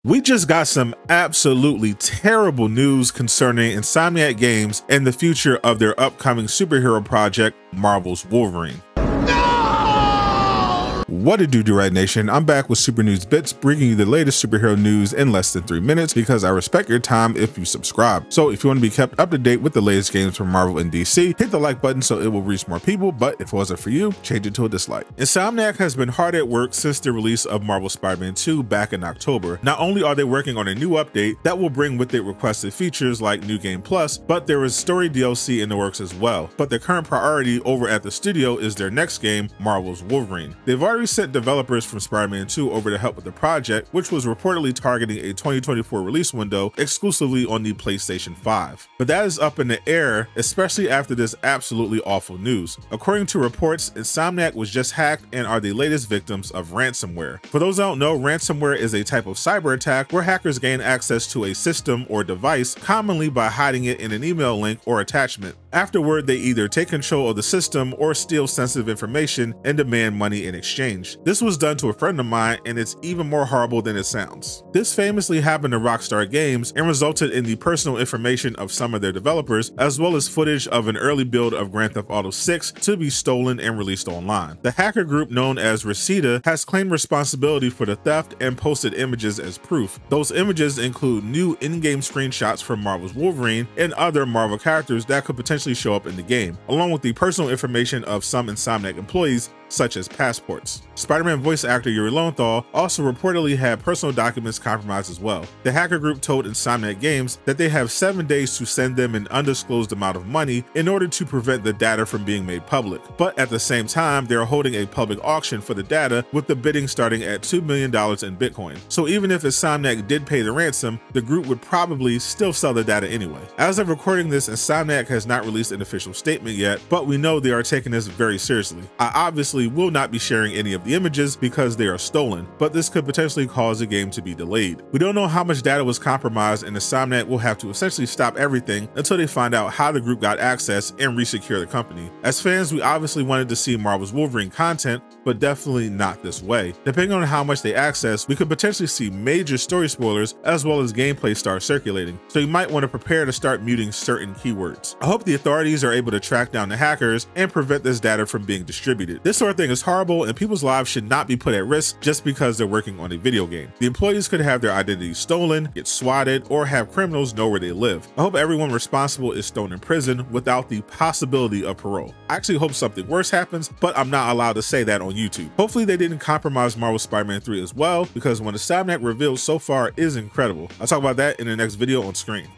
We just got some absolutely terrible news concerning Insomniac Games and the future of their upcoming superhero project, Marvel's Wolverine. What it do, Durag Nation? I'm back with Super News Bits, bringing you the latest superhero news in less than 3 minutes because I respect your time if you subscribe. So if you want to be kept up to date with the latest games from Marvel and DC, hit the like button so it will reach more people, but if it wasn't for you, change it to a dislike. Insomniac has been hard at work since the release of Marvel Spider-Man 2 back in October. Not only are they working on a new update that will bring with it requested features like New Game Plus, but there is story DLC in the works as well. But their current priority over at the studio is their next game, Marvel's Wolverine. They've already sent developers from Spider-Man 2 over to help with the project, which was reportedly targeting a 2024 release window exclusively on the PlayStation 5. But that is up in the air, especially after this absolutely awful news. According to reports, Insomniac was just hacked and are the latest victims of ransomware. For those who don't know, ransomware is a type of cyber attack where hackers gain access to a system or device, commonly by hiding it in an email link or attachment. Afterward, they either take control of the system or steal sensitive information and demand money in exchange. This was done to a friend of mine, and it's even more horrible than it sounds. This famously happened to Rockstar Games and resulted in the personal information of some of their developers, as well as footage of an early build of Grand Theft Auto 6 to be stolen and released online. The hacker group known as Reseda has claimed responsibility for the theft and posted images as proof. Those images include new in-game screenshots from Marvel's Wolverine and other Marvel characters that could potentially show up in the game, along with the personal information of some Insomniac employees, such as passports. Spider-Man voice actor Yuri Lowenthal also reportedly had personal documents compromised as well. The hacker group told Insomniac Games that they have 7 days to send them an undisclosed amount of money in order to prevent the data from being made public. But at the same time, they are holding a public auction for the data, with the bidding starting at $2 million in Bitcoin. So even if Insomniac did pay the ransom, the group would probably still sell the data anyway. As of recording this, Insomniac has not released an official statement yet, but we know they are taking this very seriously. I obviously will not be sharing any of the images because they are stolen, but this could potentially cause the game to be delayed. We don't know how much data was compromised, and Insomniac will have to essentially stop everything until they find out how the group got access and resecure the company. As fans, we obviously wanted to see Marvel's Wolverine content, but definitely not this way. Depending on how much they access, we could potentially see major story spoilers as well as gameplay start circulating, so you might want to prepare to start muting certain keywords. I hope the authorities are able to track down the hackers and prevent this data from being distributed. This sort of thing is horrible, and people's lives should not be put at risk just because they're working on a video game. The employees could have their identities stolen, get swatted, or have criminals know where they live. I hope everyone responsible is thrown in prison without the possibility of parole. I actually hope something worse happens, but I'm not allowed to say that on YouTube. Hopefully they didn't compromise Marvel Spider-Man 3 as well, because what Insomniac revealed so far is incredible. I'll talk about that in the next video on screen.